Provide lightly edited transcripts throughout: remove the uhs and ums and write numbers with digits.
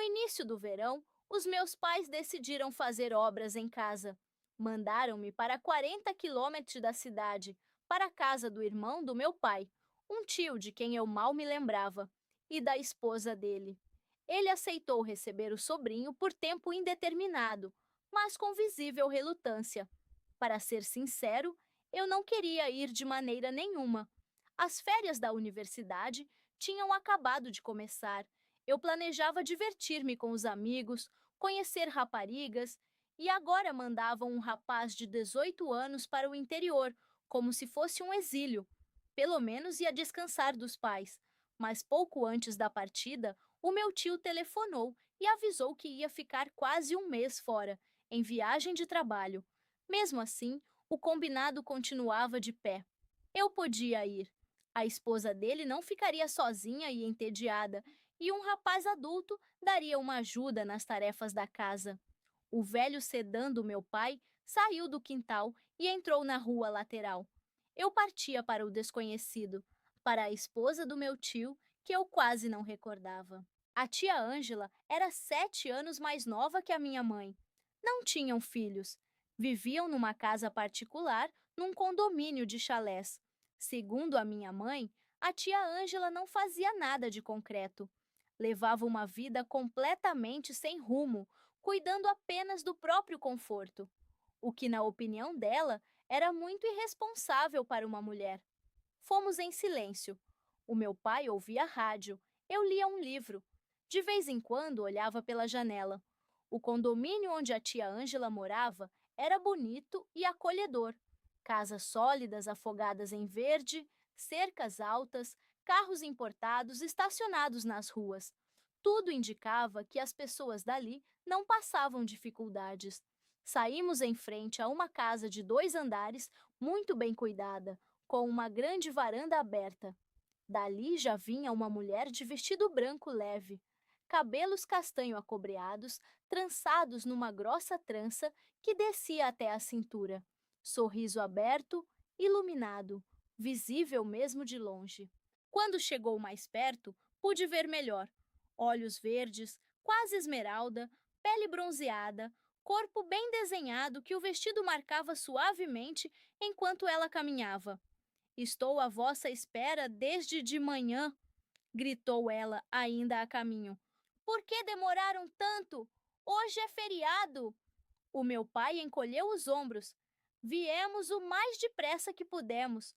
início do verão, os meus pais decidiram fazer obras em casa. Mandaram-me para 40 quilômetros da cidade, para a casa do irmão do meu pai, um tio de quem eu mal me lembrava, e da esposa dele. Ele aceitou receber o sobrinho por tempo indeterminado, mas com visível relutância. Para ser sincero, eu não queria ir de maneira nenhuma. As férias da universidade tinham acabado de começar. Eu planejava divertir-me com os amigos, conhecer raparigas, e agora mandavam um rapaz de 18 anos para o interior, como se fosse um exílio. Pelo menos ia descansar dos pais. Mas pouco antes da partida, o meu tio telefonou e avisou que ia ficar quase um mês fora, em viagem de trabalho. Mesmo assim, o combinado continuava de pé. Eu podia ir. A esposa dele não ficaria sozinha e entediada, e um rapaz adulto daria uma ajuda nas tarefas da casa. O velho sedã do meu pai saiu do quintal e entrou na rua lateral. Eu partia para o desconhecido, para a esposa do meu tio, que eu quase não recordava. A tia Ângela era 7 anos mais nova que a minha mãe. Não tinham filhos. Viviam numa casa particular, num condomínio de chalés. Segundo a minha mãe, a tia Ângela não fazia nada de concreto. Levava uma vida completamente sem rumo, cuidando apenas do próprio conforto, o que, na opinião dela, era muito irresponsável para uma mulher. Fomos em silêncio. O meu pai ouvia rádio, eu lia um livro. De vez em quando olhava pela janela. O condomínio onde a tia Ângela morava era bonito e acolhedor. Casas sólidas afogadas em verde, cercas altas, carros importados estacionados nas ruas. Tudo indicava que as pessoas dali não passavam dificuldades. Saímos em frente a uma casa de 2 andares, muito bem cuidada, com uma grande varanda aberta. Dali já vinha uma mulher de vestido branco leve, cabelos castanho acobreados, trançados numa grossa trança que descia até a cintura. Sorriso aberto, iluminado, visível mesmo de longe. Quando chegou mais perto, pude ver melhor. Olhos verdes, quase esmeralda, pele bronzeada, corpo bem desenhado que o vestido marcava suavemente enquanto ela caminhava. Estou à vossa espera desde de manhã, gritou ela, ainda a caminho. Por que demoraram tanto? Hoje é feriado. O meu pai encolheu os ombros. Viemos o mais depressa que pudemos.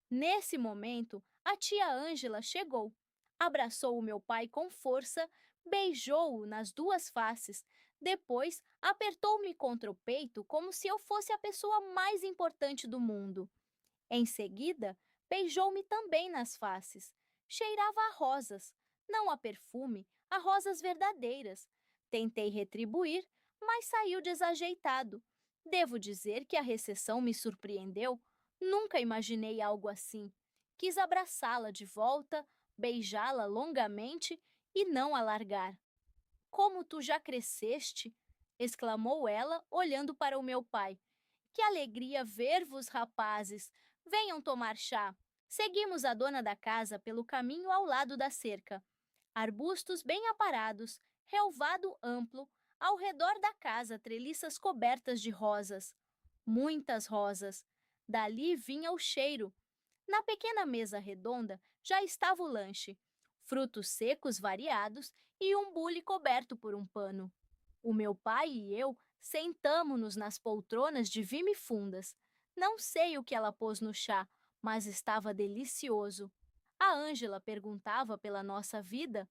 Nesse momento, a tia Ângela chegou. Abraçou o meu pai com força, beijou-o nas duas faces. Depois, apertou-me contra o peito como se eu fosse a pessoa mais importante do mundo. Em seguida, beijou-me também nas faces. Cheirava a rosas, não a perfume, a rosas verdadeiras. Tentei retribuir, mas saiu desajeitado. Devo dizer que a recepção me surpreendeu. Nunca imaginei algo assim. Quis abraçá-la de volta, beijá-la longamente e não a largar. Como tu já cresceste! Exclamou ela, olhando para o meu pai. Que alegria ver-vos, rapazes! Venham tomar chá. Seguimos a dona da casa pelo caminho ao lado da cerca. Arbustos bem aparados, relvado amplo, ao redor da casa treliças cobertas de rosas. Muitas rosas. Dali vinha o cheiro. Na pequena mesa redonda já estava o lanche. Frutos secos variados e um bule coberto por um pano. O meu pai e eu sentamo-nos nas poltronas de vime fundas. Não sei o que ela pôs no chá, mas estava delicioso. A Ângela perguntava pela nossa vida,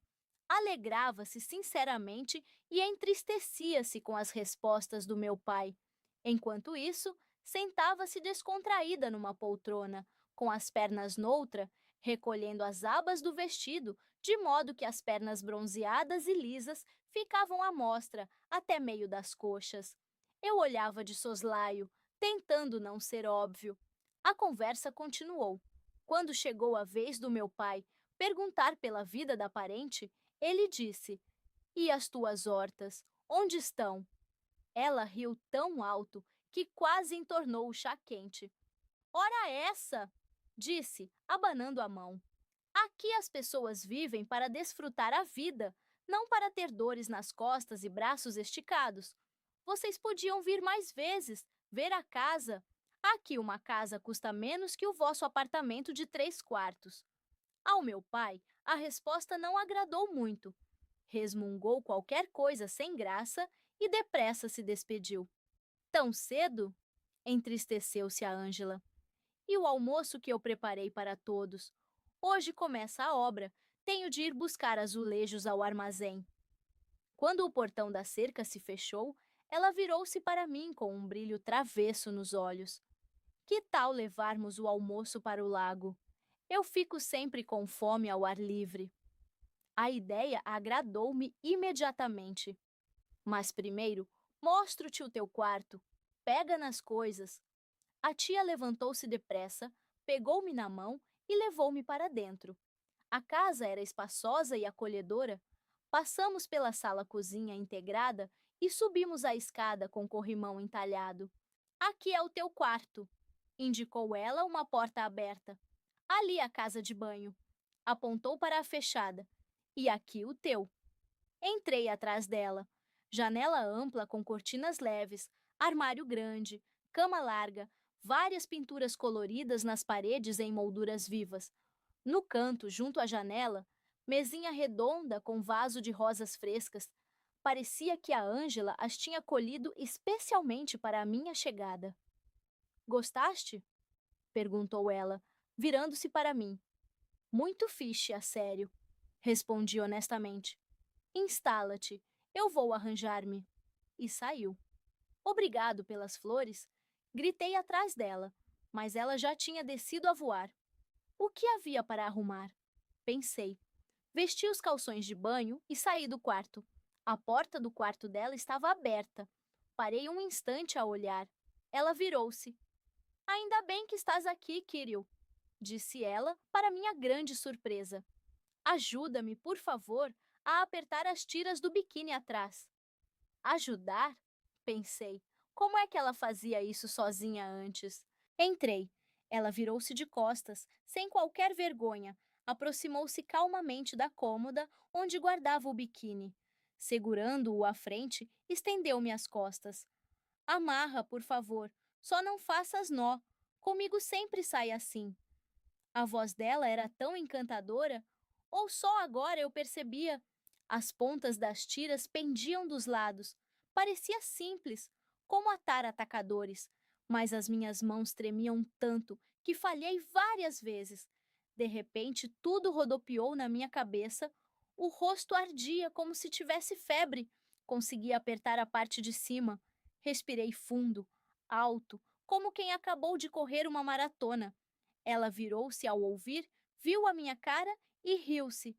alegrava-se sinceramente e entristecia-se com as respostas do meu pai. Enquanto isso, sentava-se descontraída numa poltrona, com as pernas noutra, recolhendo as abas do vestido, de modo que as pernas bronzeadas e lisas ficavam à mostra até meio das coxas. Eu olhava de soslaio, tentando não ser óbvio. A conversa continuou. Quando chegou a vez do meu pai perguntar pela vida da parente, ele disse: E as tuas hortas, onde estão? Ela riu tão alto que quase entornou o chá quente. Ora essa! Disse, abanando a mão. Aqui as pessoas vivem para desfrutar a vida, não para ter dores nas costas e braços esticados. Vocês podiam vir mais vezes, ver a casa. Aqui uma casa custa menos que o vosso apartamento de 3 quartos. Ao meu pai, a resposta não agradou muito. Resmungou qualquer coisa sem graça e depressa se despediu. Tão cedo? Entristeceu-se a Ângela. E o almoço que eu preparei para todos? Hoje começa a obra. Tenho de ir buscar azulejos ao armazém. Quando o portão da cerca se fechou, ela virou-se para mim com um brilho travesso nos olhos. Que tal levarmos o almoço para o lago? Eu fico sempre com fome ao ar livre. A ideia agradou-me imediatamente. Mas primeiro, mostro-te o teu quarto. Pega nas coisas. A tia levantou-se depressa, pegou-me na mão e levou-me para dentro. A casa era espaçosa e acolhedora. Passamos pela sala-cozinha integrada e subimos a escada com corrimão entalhado. Aqui é o teu quarto, indicou ela uma porta aberta. Ali a casa de banho. Apontou para a fechada. E aqui o teu. Entrei atrás dela. Janela ampla com cortinas leves, armário grande, cama larga, várias pinturas coloridas nas paredes em molduras vivas. No canto, junto à janela, mesinha redonda com vaso de rosas frescas. Parecia que a Ângela as tinha colhido especialmente para a minha chegada. Gostaste? Perguntou ela, virando-se para mim. Muito fixe, a sério, respondi honestamente. Instala-te, eu vou arranjar-me. E saiu. Obrigado pelas flores, gritei atrás dela, mas ela já tinha descido a voar. O que havia para arrumar? Pensei. Vesti os calções de banho e saí do quarto. A porta do quarto dela estava aberta. Parei um instante a olhar. Ela virou-se. Ainda bem que estás aqui, Kirill, disse ela, para minha grande surpresa. Ajuda-me, por favor, a apertar as tiras do biquíni atrás. Ajudar? Pensei. Como é que ela fazia isso sozinha antes? Entrei. Ela virou-se de costas, sem qualquer vergonha, aproximou-se calmamente da cômoda onde guardava o biquíni. Segurando-o à frente, estendeu-me as costas. Amarra, por favor. Só não faças nó. Comigo sempre sai assim. A voz dela era tão encantadora, ou só agora eu percebia. As pontas das tiras pendiam dos lados. Parecia simples, como atar atacadores, mas as minhas mãos tremiam tanto que falhei várias vezes. De repente, tudo rodopiou na minha cabeça. O rosto ardia como se tivesse febre. Consegui apertar a parte de cima. Respirei fundo, alto, como quem acabou de correr uma maratona. Ela virou-se ao ouvir, viu a minha cara e riu-se.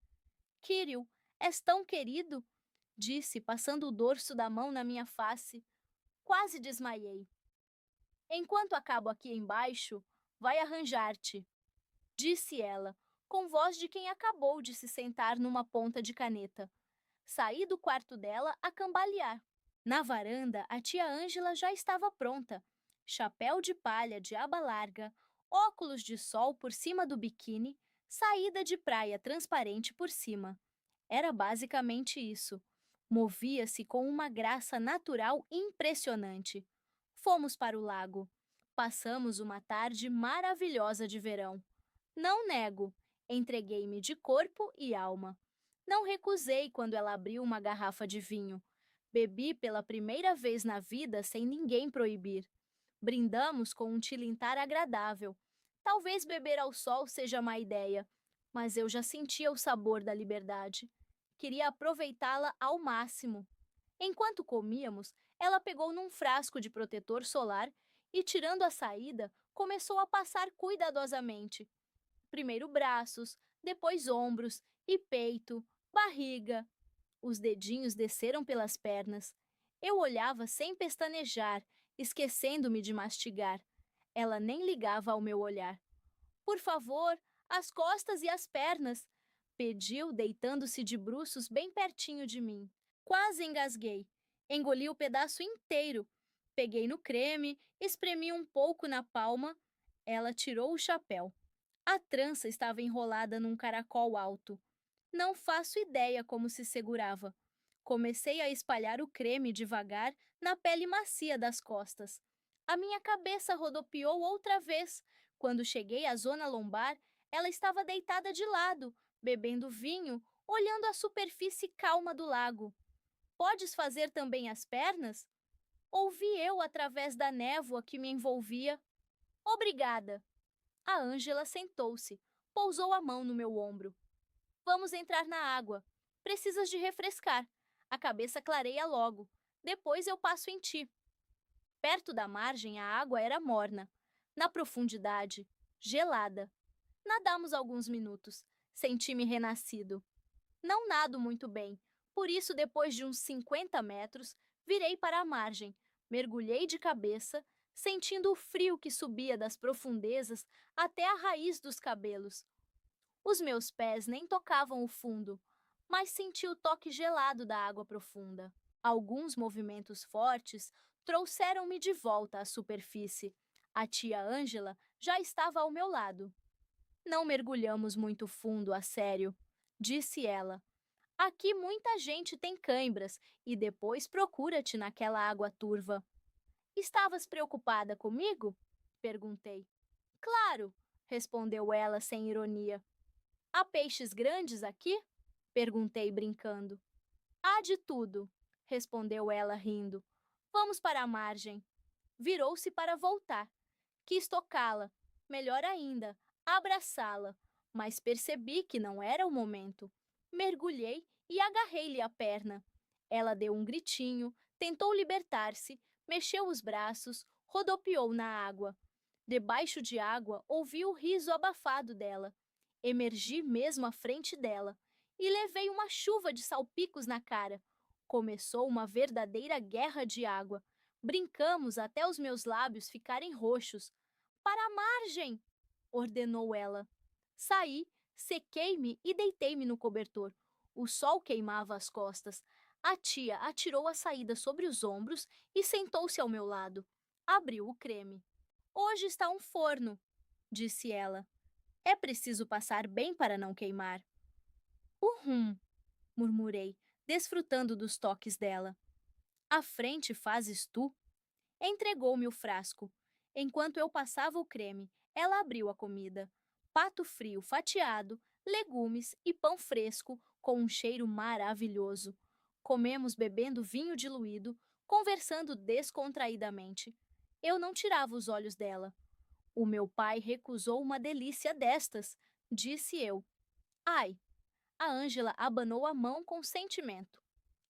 Kirill, és tão querido, disse, passando o dorso da mão na minha face. Quase desmaiei. Enquanto acabo aqui embaixo, vai arranjar-te, disse ela, com voz de quem acabou de se sentar numa ponta de caneta. Saí do quarto dela a cambalear. Na varanda, a tia Ângela já estava pronta. Chapéu de palha de aba larga, óculos de sol por cima do biquíni, saída de praia transparente por cima. Era basicamente isso. Movia-se com uma graça natural impressionante. Fomos para o lago. Passamos uma tarde maravilhosa de verão. Não nego, entreguei-me de corpo e alma. Não recusei quando ela abriu uma garrafa de vinho. Bebi pela primeira vez na vida sem ninguém proibir. Brindamos com um tilintar agradável. Talvez beber ao sol seja má ideia, mas eu já sentia o sabor da liberdade. Queria aproveitá-la ao máximo. Enquanto comíamos, ela pegou num frasco de protetor solar e, tirando a saída, começou a passar cuidadosamente. Primeiro braços, depois ombros e peito, barriga. Os dedinhos desceram pelas pernas. Eu olhava sem pestanejar, esquecendo-me de mastigar. Ela nem ligava ao meu olhar. Por favor, as costas e as pernas, pediu, deitando-se de bruços bem pertinho de mim. Quase engasguei. Engoli o pedaço inteiro. Peguei no creme, espremi um pouco na palma. Ela tirou o chapéu. A trança estava enrolada num caracol alto. Não faço ideia como se segurava. Comecei a espalhar o creme devagar na pele macia das costas. A minha cabeça rodopiou outra vez. Quando cheguei à zona lombar, ela estava deitada de lado, bebendo vinho, olhando a superfície calma do lago. Podes fazer também as pernas? Ouvi eu através da névoa que me envolvia. Obrigada. A Ângela sentou-se, pousou a mão no meu ombro. Vamos entrar na água. Precisas de refrescar. A cabeça clareia logo. Depois eu passo em ti. Perto da margem, a água era morna. Na profundidade, gelada. Nadamos alguns minutos. Senti-me renascido. Não nado muito bem. Por isso, depois de uns 50 metros, virei para a margem. Mergulhei de cabeça, sentindo o frio que subia das profundezas até a raiz dos cabelos. Os meus pés nem tocavam o fundo, mas senti o toque gelado da água profunda. Alguns movimentos fortes trouxeram-me de volta à superfície. A tia Ângela já estava ao meu lado. Não mergulhamos muito fundo, a sério, disse ela. Aqui muita gente tem cãibras e depois procura-te naquela água turva. Estavas preocupada comigo? Perguntei. Claro, respondeu ela sem ironia. Há peixes grandes aqui? Perguntei brincando. Há de tudo, respondeu ela rindo. Vamos para a margem. Virou-se para voltar. Quis tocá-la, melhor ainda, abraçá-la, mas percebi que não era o momento. Mergulhei e agarrei-lhe a perna. Ela deu um gritinho, tentou libertar-se, mexeu os braços, rodopiou na água. Debaixo de água, ouvi o riso abafado dela. Emergi mesmo à frente dela e levei uma chuva de salpicos na cara. Começou uma verdadeira guerra de água. Brincamos até os meus lábios ficarem roxos. Para a margem! Ordenou ela. Saí, sequei-me e deitei-me no cobertor. O sol queimava as costas. A tia atirou a saída sobre os ombros e sentou-se ao meu lado. Abriu o creme. Hoje está um forno, disse ela. É preciso passar bem para não queimar. Uhum, murmurei, desfrutando dos toques dela. À frente fazes tu? Entregou-me o frasco. Enquanto eu passava o creme, ela abriu a comida. Pato frio fatiado, legumes e pão fresco com um cheiro maravilhoso. Comemos bebendo vinho diluído, conversando descontraidamente. Eu não tirava os olhos dela. O meu pai recusou uma delícia destas, disse eu. Ai, a Ângela abanou a mão com sentimento.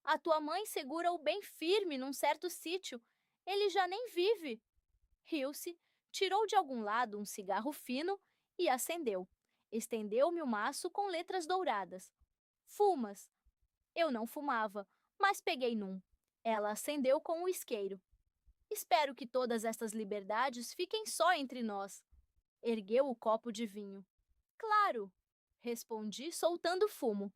A tua mãe segura-o bem firme num certo sítio. Ele já nem vive. Riu-se, tirou de algum lado um cigarro fino e acendeu. Estendeu-me o maço com letras douradas. Fumas? Eu não fumava, mas peguei num. Ela acendeu com o isqueiro. Espero que todas estas liberdades fiquem só entre nós. Ergueu o copo de vinho. Claro, respondi, soltando fumo.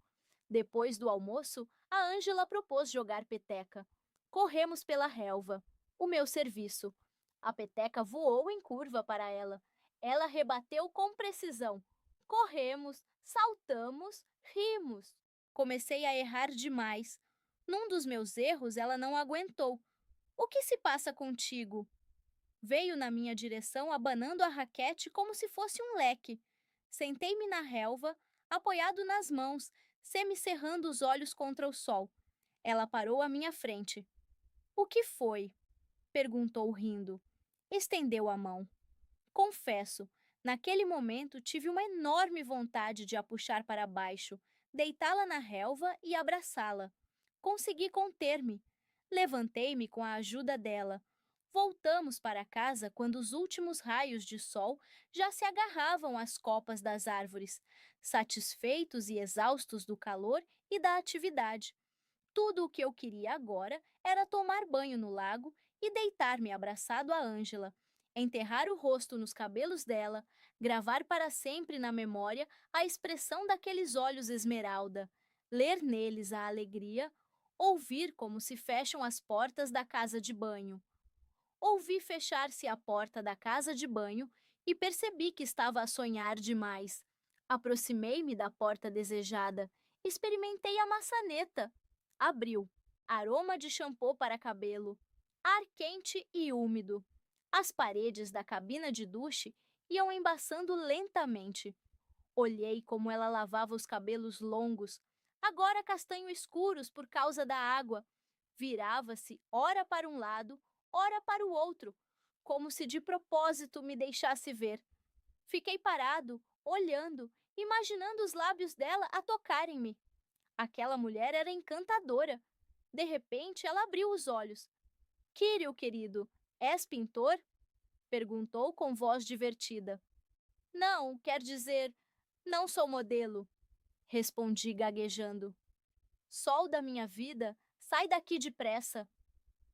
Depois do almoço, a Ângela propôs jogar peteca. Corremos pela relva. O meu serviço. A peteca voou em curva para ela. Ela rebateu com precisão. Corremos, saltamos, rimos. Comecei a errar demais. Num dos meus erros, ela não aguentou. O que se passa contigo? Veio na minha direção abanando a raquete como se fosse um leque. Sentei-me na relva, apoiado nas mãos, semicerrando os olhos contra o sol. Ela parou à minha frente. O que foi? Perguntou rindo. Estendeu a mão. Confesso, naquele momento tive uma enorme vontade de a puxar para baixo, deitá-la na relva e abraçá-la. Consegui conter-me. Levantei-me com a ajuda dela. Voltamos para casa quando os últimos raios de sol já se agarravam às copas das árvores, satisfeitos e exaustos do calor e da atividade. Tudo o que eu queria agora era tomar banho no lago e deitar-me abraçado a Ângela, enterrar o rosto nos cabelos dela, gravar para sempre na memória a expressão daqueles olhos esmeralda, ler neles a alegria, ouvir como se fecham as portas da casa de banho. Ouvi fechar-se a porta da casa de banho e percebi que estava a sonhar demais. Aproximei-me da porta desejada. Experimentei a maçaneta. Abriu. Aroma de shampoo para cabelo. Ar quente e úmido. As paredes da cabina de duche iam embaçando lentamente. Olhei como ela lavava os cabelos longos, agora castanho escuros por causa da água. Virava-se ora para um lado, ora para o outro, como se de propósito me deixasse ver. Fiquei parado, olhando, imaginando os lábios dela a tocarem-me. Aquela mulher era encantadora. De repente, ela abriu os olhos. Kírio, querido, és pintor? Perguntou com voz divertida. Não, quer dizer, não sou modelo, respondi gaguejando. Sol da minha vida, sai daqui depressa.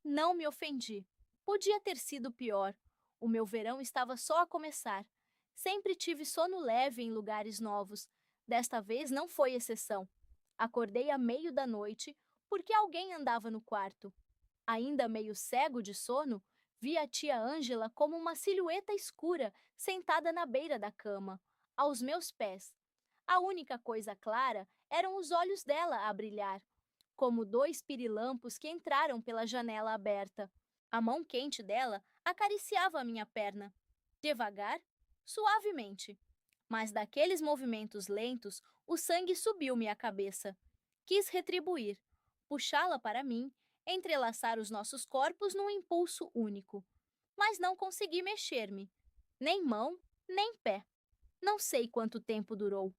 Não me ofendi. Podia ter sido pior. O meu verão estava só a começar. Sempre tive sono leve em lugares novos. Desta vez não foi exceção. Acordei à meio da noite porque alguém andava no quarto. Ainda meio cego de sono, vi a tia Ângela como uma silhueta escura sentada na beira da cama, aos meus pés. A única coisa clara eram os olhos dela a brilhar, como dois pirilampos que entraram pela janela aberta. A mão quente dela acariciava a minha perna, devagar, suavemente. Mas daqueles movimentos lentos, o sangue subiu-me à cabeça. Quis retribuir, puxá-la para mim, entrelaçar os nossos corpos num impulso único. Mas não consegui mexer-me, nem mão, nem pé. Não sei quanto tempo durou.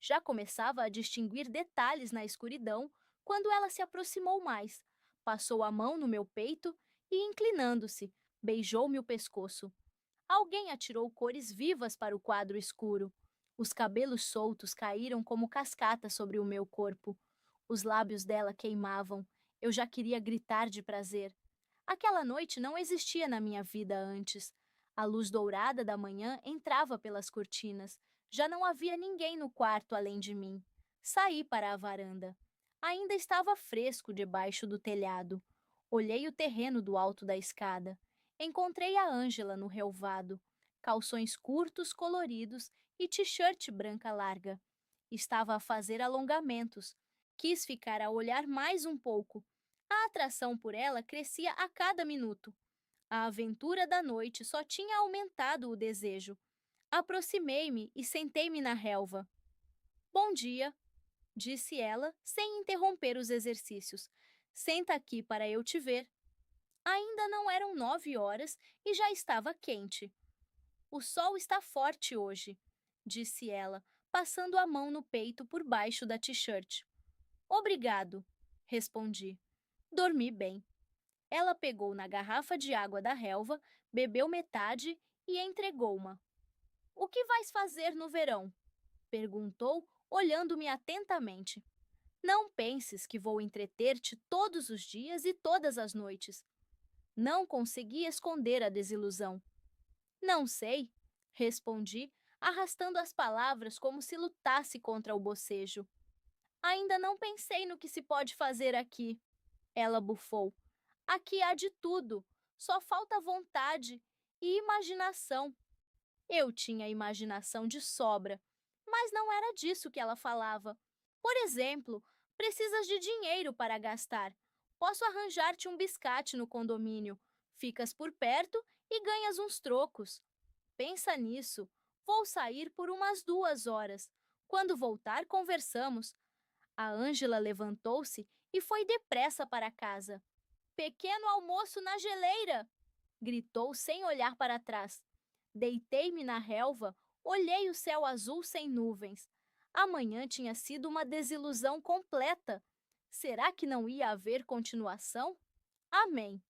Já começava a distinguir detalhes na escuridão quando ela se aproximou mais, passou a mão no meu peito e, inclinando-se, beijou-me o pescoço. Alguém atirou cores vivas para o quadro escuro. Os cabelos soltos caíram como cascata sobre o meu corpo. Os lábios dela queimavam. Eu já queria gritar de prazer. Aquela noite não existia na minha vida antes. A luz dourada da manhã entrava pelas cortinas. Já não havia ninguém no quarto além de mim. Saí para a varanda. Ainda estava fresco debaixo do telhado. Olhei o terreno do alto da escada. Encontrei a Ângela no relvado. Calções curtos, coloridos e t-shirt branca larga. Estava a fazer alongamentos. Quis ficar a olhar mais um pouco. A atração por ela crescia a cada minuto. A aventura da noite só tinha aumentado o desejo. Aproximei-me e sentei-me na relva. Bom dia, disse ela, sem interromper os exercícios. Senta aqui para eu te ver. Ainda não eram 9 horas e já estava quente. O sol está forte hoje, disse ela, passando a mão no peito por baixo da t-shirt. Obrigado, respondi. Dormi bem. Ela pegou na garrafa de água da relva, bebeu metade e entregou-ma. O que vais fazer no verão? Perguntou, olhando-me atentamente. Não penses que vou entreter-te todos os dias e todas as noites. Não consegui esconder a desilusão. Não sei, respondi, arrastando as palavras como se lutasse contra o bocejo. Ainda não pensei no que se pode fazer aqui. Ela bufou. Aqui há de tudo, só falta vontade e imaginação. Eu tinha imaginação de sobra, mas não era disso que ela falava. Por exemplo, precisas de dinheiro para gastar. Posso arranjar-te um biscate no condomínio. Ficas por perto e ganhas uns trocos. Pensa nisso. Vou sair por umas 2 horas. Quando voltar, conversamos. A Ângela levantou-se e foi depressa para casa. Pequeno almoço na geleira! Gritou sem olhar para trás. Deitei-me na relva, olhei o céu azul sem nuvens. Amanhã tinha sido uma desilusão completa. Será que não ia haver continuação? Amém.